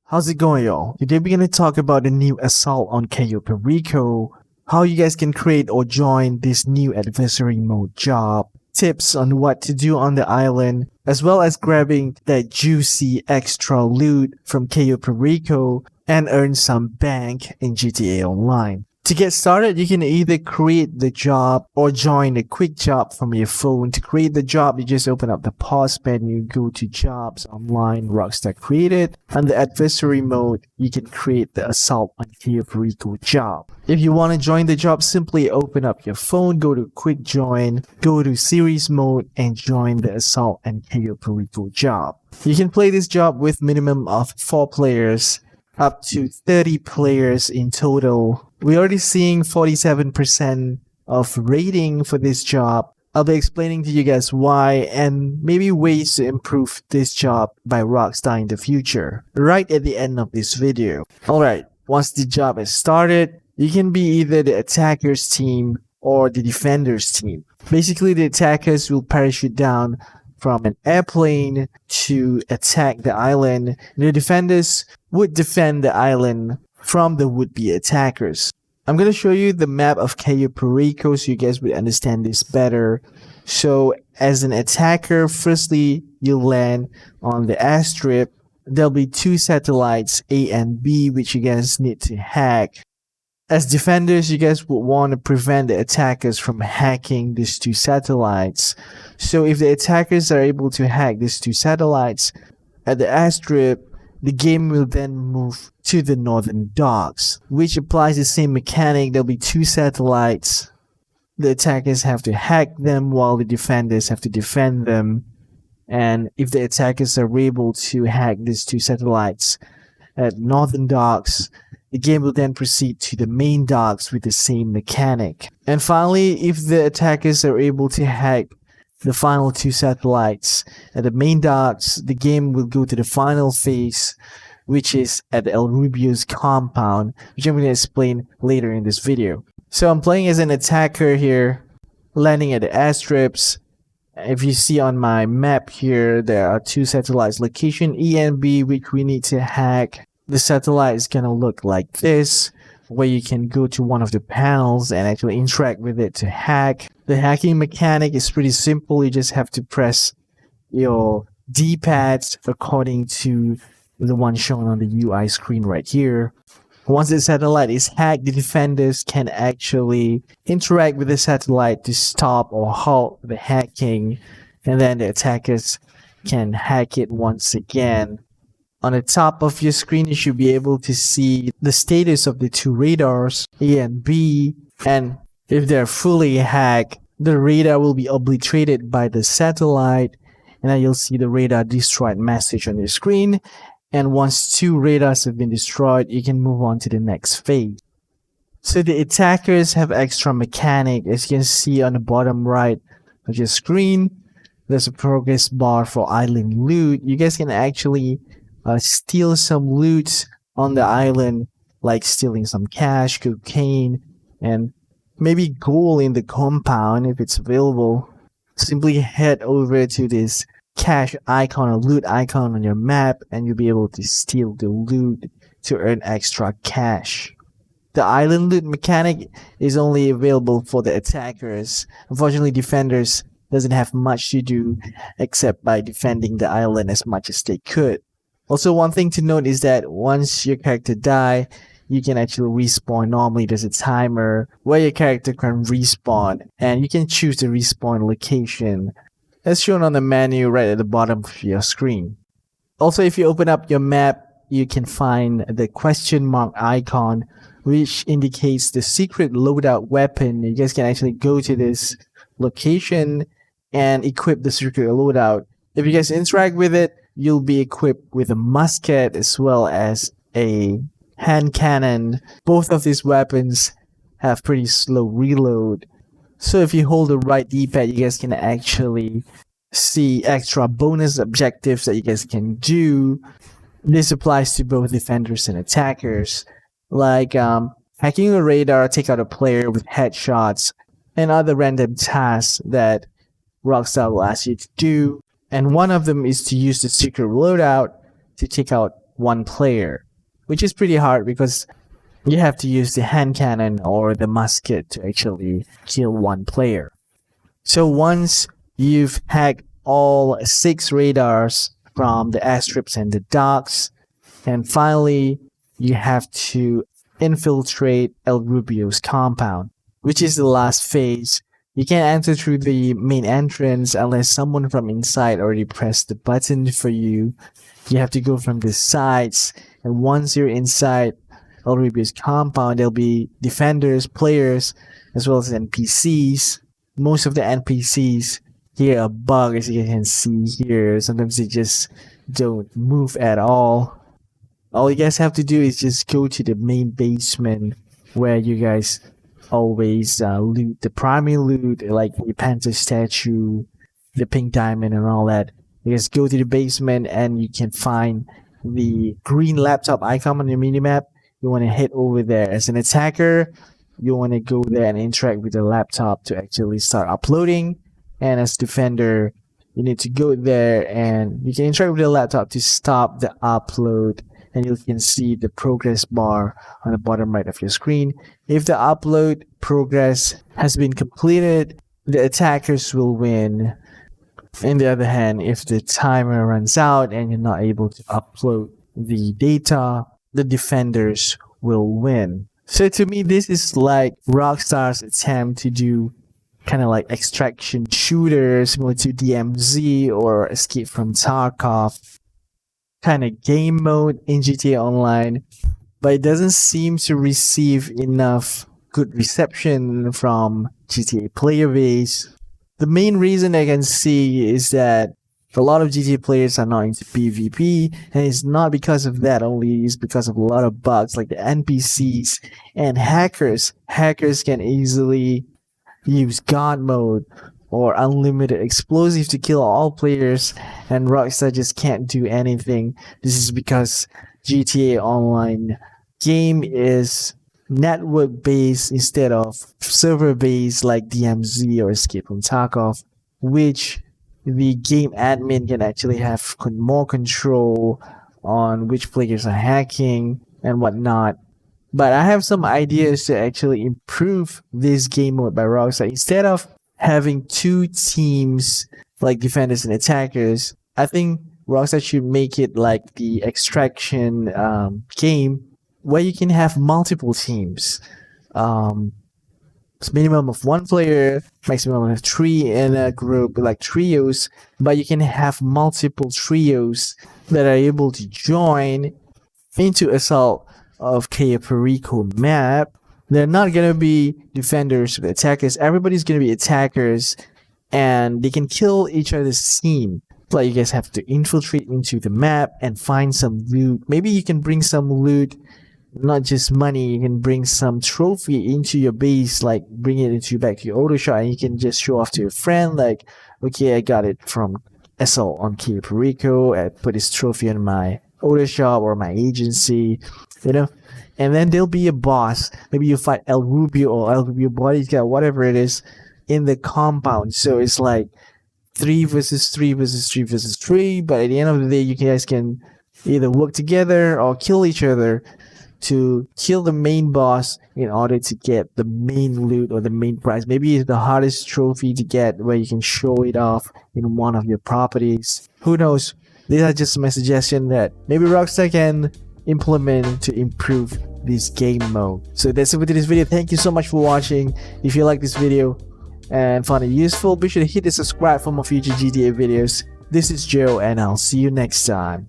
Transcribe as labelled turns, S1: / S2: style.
S1: How's it going, y'all? Today we're gonna talk about the new assault on Cayo Perico, how you guys can create or join this new adversary mode job, tips on what to do on the island, as well as grabbing that juicy extra loot from Cayo Perico and earn some bank in GTA Online. To get started, you can either create the job or join a quick job from your phone. To create the job, you just open up the pause menu, go to Jobs, Online, Rockstar Created. Under Adversary Mode, you can create the Assault on Cayo Perico job. If you want to join the job, simply open up your phone, go to Quick Join, go to Series Mode, and join the Assault on Cayo Perico job. You can play this job with minimum of 4 players, up to 30 players in total. We're already seeing 47% of rating for this job. I'll be explaining to you guys why and maybe ways to improve this job by Rockstar in the future, right at the end of this video. Alright, once the job is started, you can be either the attackers team or the defenders team. Basically, the attackers will parachute down from an airplane to attack the island. The defenders would defend the island from the would-be attackers. I'm going to show you the map of Cayo Perico so you guys would understand this better. So as an attacker, firstly, you land on the airstrip. There'll be 2 satellites, A and B, which you guys need to hack. As defenders, you guys would want to prevent the attackers from hacking these 2 satellites. So if the attackers are able to hack these 2 satellites at the airstrip, the game will then move to the northern docks, which applies the same mechanic. There'll be 2 satellites. The attackers have to hack them while the defenders have to defend them. And if the attackers are able to hack these 2 satellites at northern docks, the game will then proceed to the main docks with the same mechanic. And finally, if the attackers are able to hack the final 2 satellites at the main docks, the game will go to the final phase, which is at El Rubio's compound, which I'm going to explain later in this video. So I'm playing as an attacker here, landing at the airstrips. If you see on my map here, there are 2 satellites, location E and B, which we need to hack. The satellite is gonna look like this, where you can go to one of the panels and actually interact with it to hack. The hacking mechanic is pretty simple. You just have to press your D-pads according to the one shown on the UI screen right here. Once the satellite is hacked, the defenders can actually interact with the satellite to stop or halt the hacking, and then the attackers can hack it once again. On the top of your screen, you should be able to see the status of the 2 radars, A and B, and if they're fully hacked, the radar will be obliterated by the satellite, and then you'll see the radar destroyed message on your screen. And once 2 radars have been destroyed, you can move on to the next phase. So the attackers have extra mechanic. As you can see on the bottom right of your screen, there's a progress bar for island loot. You guys can actually steal some loot on the island, like stealing some cash, cocaine, and maybe gold in the compound if it's available. Simply head over to this cash icon or loot icon on your map and you'll be able to steal the loot to earn extra cash. The island loot mechanic is only available for the attackers. Unfortunately, defenders doesn't have much to do except by defending the island as much as they could. Also, one thing to note is that once your character die, you can actually respawn. Normally, there's a timer where your character can respawn, and you can choose the respawn location, as shown on the menu right at the bottom of your screen. Also, if you open up your map, you can find the question mark icon, which indicates the secret loadout weapon. You guys can actually go to this location and equip the secret loadout. If you guys interact with it, you'll be equipped with a musket as well as a hand cannon. Both of these weapons have pretty slow reload. So if you hold the right D-pad, you guys can actually see extra bonus objectives that you guys can do. This applies to both defenders and attackers, like hacking a radar, take out a player with headshots, and other random tasks that Rockstar will ask you to do. And one of them is to use the secret loadout to take out one player, which is pretty hard because you have to use the hand cannon or the musket to actually kill one player. So once you've hacked all 6 radars from the airstrips and the docks, and finally you have to infiltrate El Rubio's compound, which is the last phase. You can't enter through the main entrance unless someone from inside already pressed the button for you. You have to go from the sides, and once you're inside El Rubio's compound, there'll be defenders, players, as well as NPCs. Most of the NPCs here are bugs, as you can see here. Sometimes they just don't move at all. All you guys have to do is just go to the main basement where you guys always loot the primary loot, like the panther statue, the pink diamond, and all that. You just go to the basement and you can find the green laptop icon on your minimap. You want to head over there. As an attacker, you want to go there and interact with the laptop to actually start uploading. And as defender, you need to go there and you can interact with the laptop to stop the upload. And you can see the progress bar on the bottom right of your screen. If the upload progress has been completed, the attackers will win. On the other hand, if the timer runs out and you're not able to upload the data, the defenders will win. So to me, this is like Rockstar's attempt to do kind of like extraction shooters similar to DMZ or Escape from Tarkov kind of game mode in GTA Online, but it doesn't seem to receive enough good reception from GTA player base. The main reason I can see is that a lot of GTA players are not into PvP, and it's not because of that only, it's because of a lot of bugs like the NPCs and hackers. Hackers can easily use God mode or unlimited explosive to kill all players, and Rockstar just can't do anything. This is because GTA Online game is network based instead of server based like DMZ or Escape from Tarkov, which the game admin can actually have more control on which players are hacking and whatnot. But I have some ideas to actually improve this game mode by Rockstar. Instead of having 2 teams like defenders and attackers, I think Rockstar should make it like the extraction game where you can have multiple teams. It's minimum of 1 player, maximum of 3 in a group, like trios, but you can have multiple trios that are able to join into Assault of Cayo Perico map. They're not gonna be defenders or attackers. Everybody's gonna be attackers, and they can kill each other's team. Like you guys have to infiltrate into the map and find some loot. Maybe you can bring some loot, not just money. You can bring some trophy into your base, like bring it into back to your auto shop, and you can just show off to your friend, like, okay, I got it from Assault on Cayo Perico. I put this trophy in my auto shop or my agency, you know. And then there'll be a boss. Maybe you fight El Rubio or El Rubio bodyguard, whatever it is, in the compound. So it's like 3 versus 3 versus 3 versus 3. But at the end of the day, you guys can either work together or kill each other to kill the main boss in order to get the main loot or the main prize. Maybe it's the hardest trophy to get where you can show it off in one of your properties. Who knows? These are just my suggestion that maybe Rockstar can implement to improve this game mode. So that's it with this video. Thank you so much for watching. If you like this video and found it useful, be sure to hit the subscribe for more future GTA videos. This is Joe, and I'll see you next time.